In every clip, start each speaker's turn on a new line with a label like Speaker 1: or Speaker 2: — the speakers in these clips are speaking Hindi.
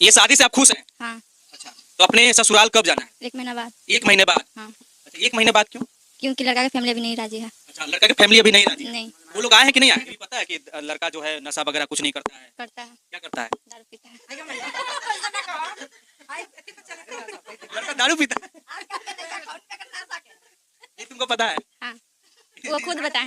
Speaker 1: ये शादी से आप खुश हैं?
Speaker 2: हाँ।
Speaker 1: अच्छा, तो अपने ससुराल कब जाना है?
Speaker 2: 1 महीना बाद।
Speaker 1: 1 महीने बाद?
Speaker 2: हाँ।
Speaker 1: अच्छा, 1 महीने बाद क्यों?
Speaker 2: क्योंकि लड़का की फैमिली अभी नहीं राजी है।
Speaker 1: अच्छा, लड़का की फैमिली अभी नहीं राजी है?
Speaker 2: नहीं।
Speaker 1: वो लोग आए हैं कि नहीं आए? ये पता है कि लड़का जो है नशा वगैरह कुछ नहीं करता है?
Speaker 2: करता है।
Speaker 1: क्या करता है?
Speaker 2: दारू पीता है।
Speaker 1: लड़का दारू पीता है? ये तुमको पता है?
Speaker 2: हाँ, वो खुद बताए।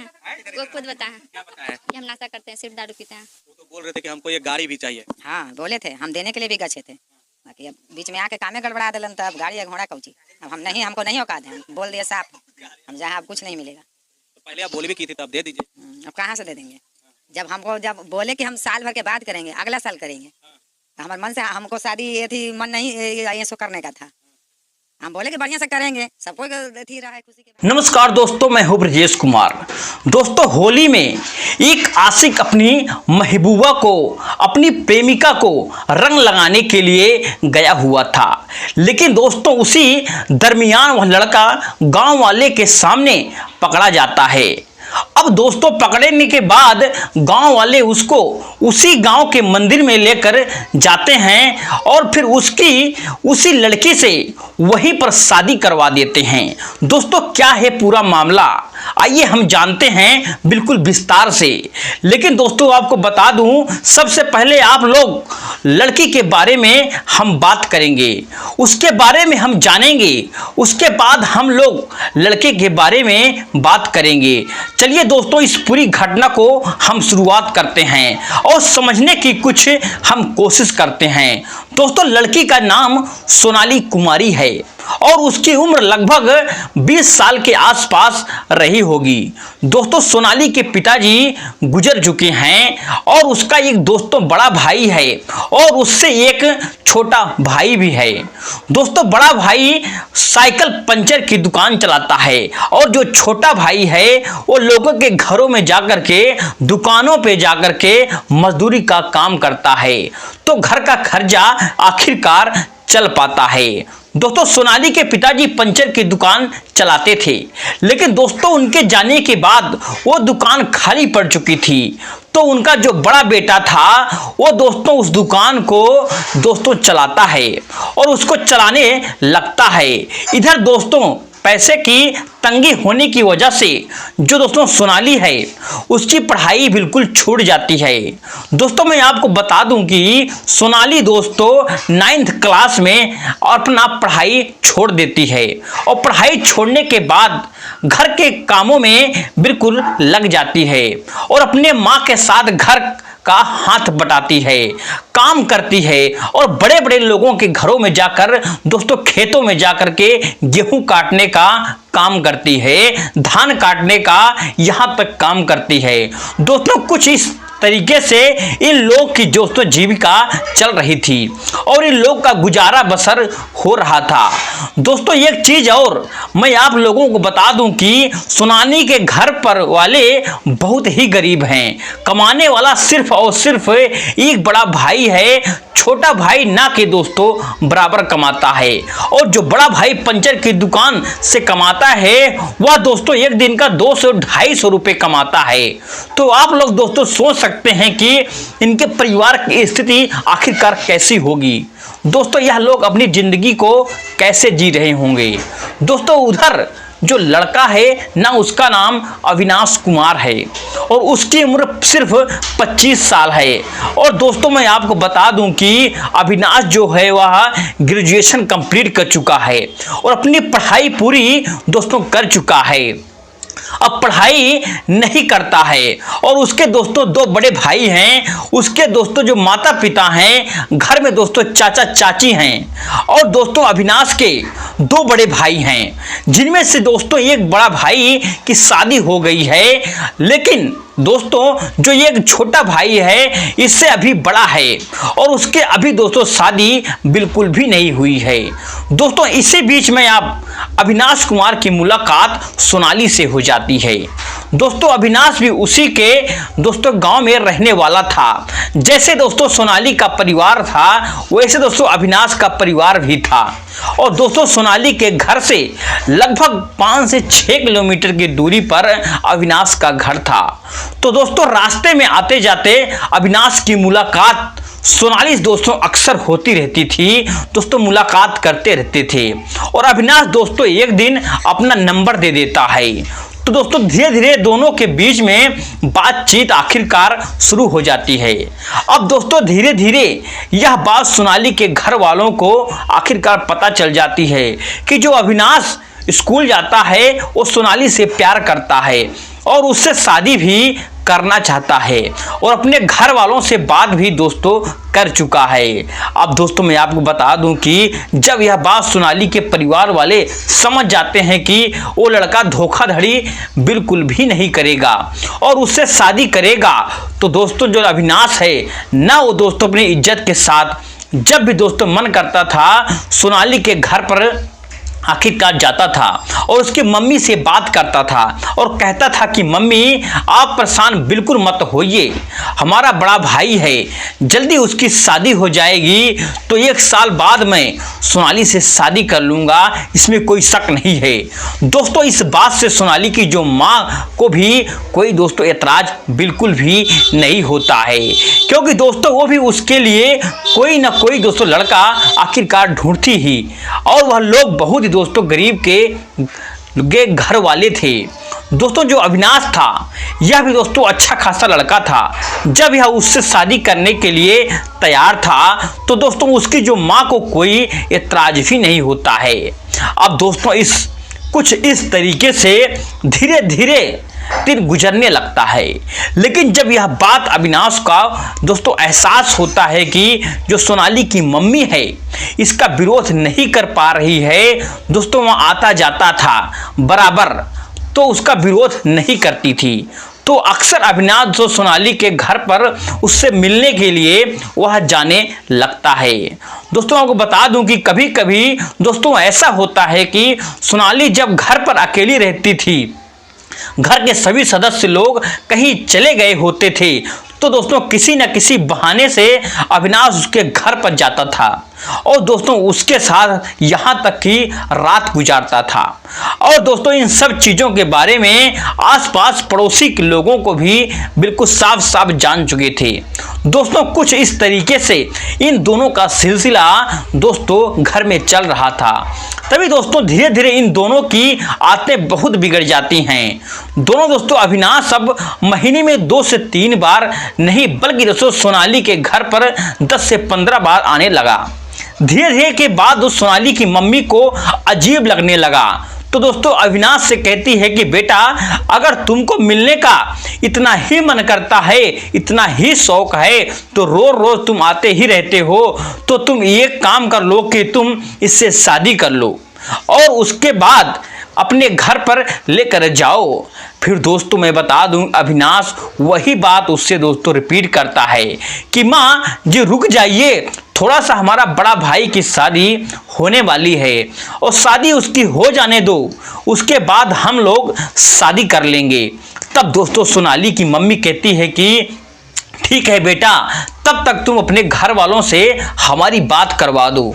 Speaker 2: वो खुद बताए
Speaker 1: क्या पता है?
Speaker 2: कि हम नशा करते हैं, सिर्फ दारू पीते हैं।
Speaker 1: वो तो बोल रहे थे कि हमको ये गाड़ी भी चाहिए।
Speaker 3: हाँ बोले थे, हम देने के लिए भी गए थे, बाकी अब बीच में आके कामे गड़बड़ा दिलन, तो अब गाड़ी या घोड़ा कौची। अब हमको नहीं औकात है, हम बोल दिए साफ, हम जहाँ अब कुछ नहीं मिलेगा।
Speaker 1: तो पहले आप बोले भी की थी, तब दे दीजिए।
Speaker 3: अब कहाँ से दे देंगे? जब बोले कि हम साल भर के बाद करेंगे, अगला साल करेंगे, तो हमारे मन से हमको शादी ये थी, मन नहीं ये सो करने का था। हम बोले कि बढ़िया से करेंगे, सबको थी रहा है खुशी के।
Speaker 4: नमस्कार दोस्तों, मैं हूं ब्रजेश कुमार। दोस्तों, होली में एक आशिक अपनी महबूबा को, अपनी प्रेमिका को रंग लगाने के लिए गया हुआ था, लेकिन दोस्तों उसी दरमियान वह लड़का गांव वाले के सामने पकड़ा जाता है। अब दोस्तों पकड़ने के बाद गांव वाले उसको उसी गांव के मंदिर में लेकर जाते हैं और फिर उसी लड़की से वहीं पर शादी करवा देते हैं। दोस्तों क्या है पूरा मामला, आइए हम जानते हैं बिल्कुल विस्तार से। लेकिन दोस्तों आपको बता दूं, सबसे पहले आप लोग लड़की के बारे में हम बात करेंगे, उसके बारे में हम जानेंगे, उसके बाद हम लोग लड़के के बारे में बात करेंगे। चलिए दोस्तों इस पूरी घटना को हम शुरुआत करते हैं और समझने की कुछ हम कोशिश करते हैं। दोस्तों लड़की का नाम सोनाली कुमारी है और उसकी उम्र लगभग 20 साल के आसपास रही होगी। दोस्तों सोनाली के पिताजी गुजर चुके हैं और उसका एक दोस्तों बड़ा भाई है और उससे एक छोटा भाई भी है। दोस्तों बड़ा भाई साइकिल पंचर की दुकान चलाता है और जो छोटा भाई है वो लोगों के घरों में जाकर के, दुकानों पे जाकर के मजदूरी का काम करता है, तो घर का खर्चा आखिरकार चल पाता है। दोस्तों सोनाली के पिताजी पंचर की दुकान चलाते थे, लेकिन दोस्तों उनके जाने के बाद वो दुकान खाली पड़ चुकी थी, तो उनका जो बड़ा बेटा था वो दोस्तों उस दुकान को दोस्तों चलाता है और उसको चलाने लगता है। इधर दोस्तों पैसे की तंगी होने की वजह से जो दोस्तों सोनाली है उसकी पढ़ाई बिल्कुल छूट जाती है। दोस्तों मैं आपको बता दूं कि सोनाली दोस्तों 9th क्लास में अपना पढ़ाई छोड़ देती है और पढ़ाई छोड़ने के बाद घर के कामों में बिल्कुल लग जाती है और अपने माँ के साथ घर का हाथ बटाती है, काम करती है और बड़े बड़े लोगों के घरों में जाकर दोस्तों खेतों में जाकर के गेहूं काटने का काम करती है, धान काटने का यहाँ तक काम करती है। दोस्तों कुछ इस तरीके से इन लोग की दोस्तों जीविका चल रही थी और इन लोग का गुजारा बसर हो रहा था। दोस्तों एक चीज और मैं आप लोगों को बता दूं कि सोनाली के घर पर वाले बहुत ही गरीब हैं, कमाने वाला सिर्फ और सिर्फ एक बड़ा भाई है, छोटा भाई ना के दोस्तों बराबर कमाता है और जो बड़ा भाई पंचर की दुकान से कमाता है वह दोस्तों एक दिन का 200-250 रुपए कमाता है। तो आप लोग दोस्तों सोच सकते हैं कि इनके परिवार की स्थिति आखिरकार कैसी होगी। दोस्तों यह लोग अपनी जिंदगी को कैसे जी रहे होंगे। दोस्तों उधर जो लड़का है ना उसका नाम अविनाश कुमार है और उसकी उम्र सिर्फ 25 साल है और दोस्तों मैं आपको बता दूं कि अविनाश जो है वह ग्रेजुएशन कंप्लीट कर चुका है और अपनी पढ़ाई पूरी दोस्तों कर चुका है। अब पढ़ाई नहीं करता है और उसके दोस्तों 2 बड़े भाई हैं, उसके दोस्तों जो माता पिता हैं, घर में दोस्तों चाचा चाची हैं और दोस्तों अविनाश के 2 बड़े भाई हैं, जिनमें से दोस्तों एक बड़ा भाई की शादी हो गई है, लेकिन दोस्तों जो एक छोटा भाई है इससे अभी बड़ा है और उसके अभी दोस्तों शादी बिल्कुल भी नहीं हुई है। दोस्तों इसी बीच में आप अविनाश कुमार की मुलाकात सोनाली से हो जाती है। दोस्तों अविनाश भी उसी के दोस्तों गांव में रहने वाला था। जैसे दोस्तों सोनाली का परिवार था वैसे दोस्तों अविनाश का परिवार भी था और दोस्तों सोनाली के घर से लगभग 5 से 6 किलोमीटर की दूरी पर अविनाश का घर था। तो दोस्तों रास्ते में आते जाते अविनाश की मुलाकात सोनाली दोस्तों अक्सर होती रहती थी, दोस्तों मुलाकात करते रहते थे और अविनाश दोस्तों एक दिन अपना नंबर दे देता है। तो दोस्तों धीरे धीरे दोनों के बीच में बातचीत आखिरकार शुरू हो जाती है। अब दोस्तों धीरे धीरे यह बात सोनाली के घर वालों को आखिरकार पता चल जाती है कि जो अविनाश स्कूल जाता है वो सोनाली से प्यार करता है और उससे शादी भी करना चाहता है और अपने घर वालों से बात भी दोस्तों कर चुका है। अब दोस्तों मैं आपको बता दूं कि जब यह बात सोनाली के परिवार वाले समझ जाते हैं कि वो लड़का धोखाधड़ी बिल्कुल भी नहीं करेगा और उससे शादी करेगा, तो दोस्तों जो अविनाश है ना वो दोस्तों अपनी इज्जत के साथ जब भी दोस्तों मन करता था सोनाली के घर पर आखिरकार जाता था और उसकी मम्मी से बात करता था और कहता था कि मम्मी आप परेशान बिल्कुल मत होइए, हमारा बड़ा भाई है, जल्दी उसकी शादी हो जाएगी तो 1 साल बाद मैं सोनाली से शादी कर लूँगा, इसमें कोई शक नहीं है। दोस्तों इस बात से सोनाली की जो माँ को भी कोई दोस्तों एतराज बिल्कुल भी नहीं होता है, क्योंकि दोस्तों वो भी उसके लिए कोई ना कोई दोस्तों लड़का आखिरकार ढूंढती ही और वह लोग बहुत दोस्तों गरीब के घर वाले थे। दोस्तों जो अविनाश था यह भी दोस्तों अच्छा खासा लड़का था। जब यह उससे शादी करने के लिए तैयार था तो दोस्तों उसकी जो माँ को कोई एतराज भी नहीं होता है। अब दोस्तों कुछ इस तरीके से धीरे धीरे दिन गुजरने लगता है, लेकिन जब यह बात अविनाश का दोस्तों एहसास होता है कि जो सोनाली की मम्मी है इसका विरोध नहीं कर पा रही है, दोस्तों वहाँ आता जाता था बराबर तो उसका विरोध नहीं करती थी, तो अक्सर अविनाश जो सोनाली के घर पर उससे मिलने के लिए वह जाने लगता है। दोस्तों आपको बता दूं कि कभी कभी दोस्तों ऐसा होता है कि सोनाली जब घर पर अकेली रहती थी, घर के सभी सदस्य लोग कहीं चले गए होते थे, तो दोस्तों किसी न किसी बहाने से अविनाश उसके घर पर जाता था और दोस्तों उसके साथ यहाँ तक कि रात गुजारता था। और दोस्तों इन सब चीज़ों के बारे में आसपास पड़ोसी के लोगों को भी बिल्कुल साफ साफ जान चुके थे। दोस्तों कुछ इस तरीके से इन दोनों का सिलसिला दोस्तों घर में चल रहा था। तभी दोस्तों धीरे धीरे इन दोनों की आदतें बहुत बिगड़ जाती हैं। दोनों दोस्तों अविनाश अब महीने में 2 से 3 बार नहीं बल्कि दोस्तों सोनाली के घर पर 10 से 15 बार आने लगा। धीरे धीरे के बाद उस सोनाली की मम्मी को अजीब लगने लगा, तो दोस्तों अविनाश से कहती है कि बेटा अगर तुमको मिलने का इतना ही मन करता है, इतना ही शौक है, तो रोज रोज तुम आते ही रहते हो, तो तुम एक काम कर लो कि तुम इससे शादी कर लो और उसके बाद अपने घर पर लेकर जाओ। फिर दोस्तों मैं बता दूं अविनाश वही बात उससे दोस्तों रिपीट करता है कि माँ जी रुक जाइए, थोड़ा सा हमारा बड़ा भाई की शादी होने वाली है और शादी उसकी हो जाने दो, उसके बाद हम लोग शादी कर लेंगे। तब दोस्तों सोनाली की मम्मी कहती है कि ठीक है बेटा, तब तक तुम अपने घर वालों से हमारी बात करवा दो,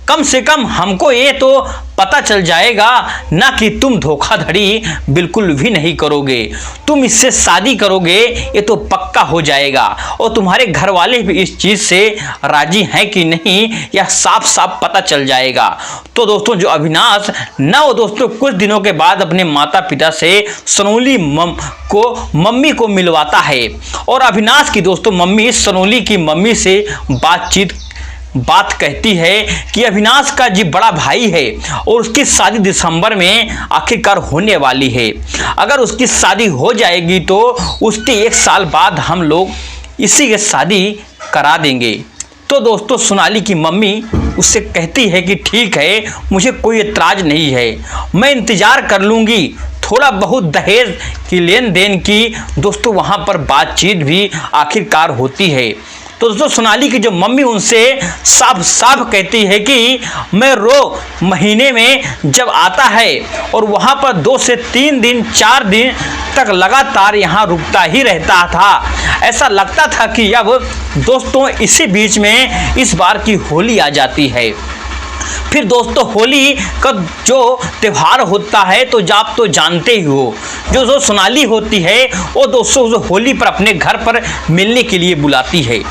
Speaker 4: कम से कम हमको ये तो पता चल जाएगा ना कि तुम धोखाधड़ी बिल्कुल भी नहीं करोगे, तुम इससे शादी करोगे ये तो पक्का हो जाएगा और तुम्हारे घर वाले भी इस चीज़ से राजी हैं कि नहीं यह साफ साफ पता चल जाएगा। तो दोस्तों जो अविनाश ना वो दोस्तों कुछ दिनों के बाद अपने माता पिता से सोनाली मम्मी को मिलवाता है और अविनाश की दोस्तों मम्मी सोनाली की मम्मी से बात कहती है कि अविनाश का जी बड़ा भाई है और उसकी शादी दिसंबर में आखिरकार होने वाली है, अगर उसकी शादी हो जाएगी तो उसके 1 साल बाद हम लोग इसी के शादी करा देंगे। तो दोस्तों सोनाली की मम्मी उससे कहती है कि ठीक है, मुझे कोई एतराज नहीं है, मैं इंतज़ार कर लूँगी, थोड़ा बहुत दहेज की लेन देन की दोस्तों वहाँ पर बातचीत भी आखिरकार होती है। तो दोस्तों सोनाली की जो मम्मी उनसे साफ साफ कहती है कि मैं महीने में जब आता है और वहाँ पर 2 से 3 दिन 4 दिन तक लगातार यहाँ रुकता ही रहता था, ऐसा लगता था कि अब दोस्तों इसी बीच में इस बार की होली आ जाती है। फिर दोस्तों होली का जो त्यौहार होता है तो आप तो जानते ही हो, जो सोनाली होती है वो दोस्तों होली पर अपने घर पर मिलने के लिए बुलाती है।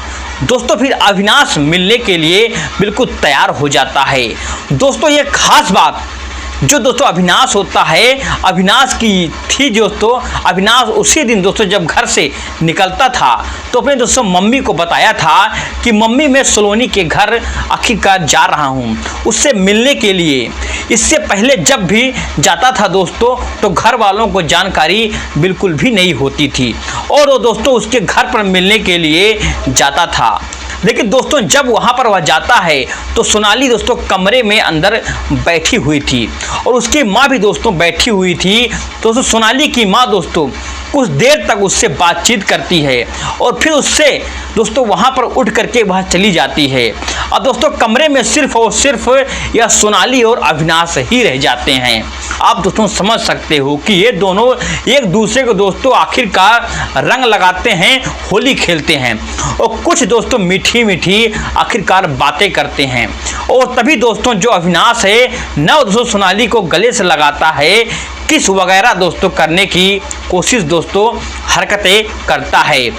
Speaker 4: दोस्तों फिर अविनाश मिलने के लिए बिल्कुल तैयार हो जाता है। दोस्तों ये खास बात जो दोस्तों अविनाश होता है, अविनाश की थी दोस्तों, अविनाश उसी दिन दोस्तों जब घर से निकलता था तो अपने दोस्तों मम्मी को बताया था कि मम्मी मैं सलोनी के घर आखिरकार जा रहा हूँ उससे मिलने के लिए। इससे पहले जब भी जाता था दोस्तों तो घर वालों को जानकारी बिल्कुल भी नहीं होती थी और वो दोस्तों उसके घर पर मिलने के लिए जाता था। लेकिन दोस्तों जब वहाँ पर वह जाता है तो सोनाली दोस्तों कमरे में अंदर बैठी हुई थी और उसकी माँ भी दोस्तों बैठी हुई थी। दोस्तों सोनाली की माँ दोस्तों कुछ देर तक उससे बातचीत करती है और फिर उससे दोस्तों वहाँ पर उठ करके वह चली जाती है। अब दोस्तों कमरे में सिर्फ और सिर्फ यह सोनाली और अविनाश ही रह जाते हैं। आप दोस्तों समझ सकते हो कि ये दोनों एक दूसरे को दोस्तों आखिरकार रंग लगाते हैं, होली खेलते हैं और कुछ दोस्तों मीठी मीठी आखिरकार बातें करते हैं। और तभी दोस्तों जो अविनाश है न दोस्तों सोनाली को गले से लगाता है, किस वगैरह दोस्तों करने की कोशिश दोस्तों हरकतें करता है।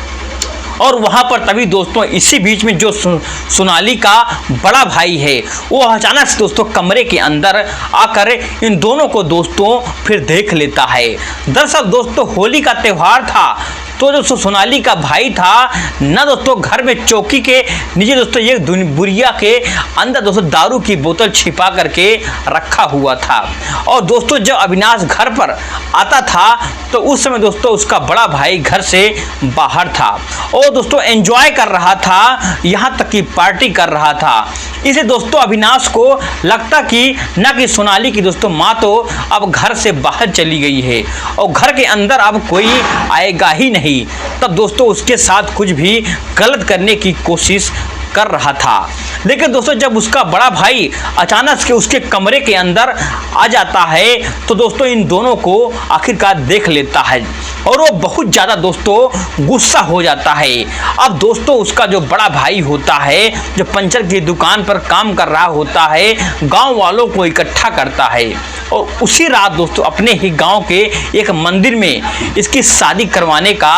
Speaker 4: और वहाँ पर तभी दोस्तों इसी बीच में जो सोनाली का बड़ा भाई है वो अचानक से दोस्तों कमरे के अंदर आकर इन दोनों को दोस्तों फिर देख लेता है। दरअसल दोस्तों होली का त्यौहार था तो दोस्तों सोनाली का भाई था न दोस्तों घर में चौकी के नीचे दोस्तों एक बुरिया के अंदर दोस्तों दारू की बोतल छिपा करके रखा हुआ था। और दोस्तों जब अविनाश घर पर आता था तो उस समय दोस्तों उसका बड़ा भाई घर से बाहर था और दोस्तों एंजॉय कर रहा था, यहाँ तक कि पार्टी कर रहा था। इसे दोस्तों अविनाश को लगता कि न कि सोनाली की दोस्तों माँ तो अब घर से बाहर चली गई है और घर के अंदर अब कोई आएगा ही नहीं, तब दोस्तों उसके साथ कुछ भी गलत करने की कोशिश कर रहा था। लेकिन दोस्तों जब उसका बड़ा भाई अचानक से उसके कमरे के अंदर आ जाता है तो दोस्तों इन दोनों को आखिरकार देख लेता है और वो बहुत ज़्यादा दोस्तों गुस्सा हो जाता है। अब दोस्तों उसका जो बड़ा भाई होता है जो पंचर की दुकान पर काम कर रहा होता है, गांव वालों को इकट्ठा करता है और उसी रात दोस्तों अपने ही गांव के एक मंदिर में इसकी शादी करवाने का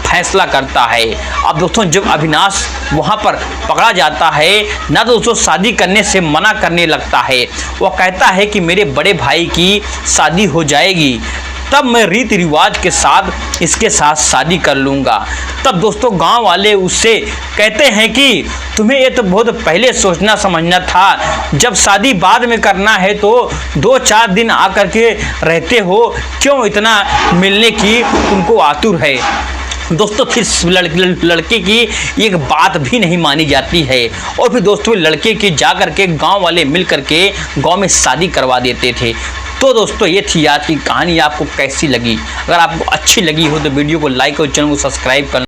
Speaker 4: फैसला करता है। अब दोस्तों जब अविनाश वहां पर पकड़ा जाता है ना दोस्तों शादी करने से मना करने लगता है। वो कहता है कि मेरे बड़े भाई की शादी हो जाएगी तब मैं रीति रिवाज के साथ इसके साथ शादी कर लूँगा। तब दोस्तों गांव वाले उससे कहते हैं कि तुम्हें ये तो बहुत पहले सोचना समझना था, जब शादी बाद में करना है तो 2-4 दिन आकर के रहते हो, क्यों इतना मिलने की तुमको आतुर है। दोस्तों फिर लड़के की एक बात भी नहीं मानी जाती है और फिर दोस्तों लड़के की जा करके गाँव वाले मिल करके गाँव में शादी करवा देते थे। तो दोस्तों ये थी आज की कहानी। आपको कैसी लगी? अगर आपको अच्छी लगी हो तो वीडियो को लाइक और चैनल को सब्सक्राइब करना।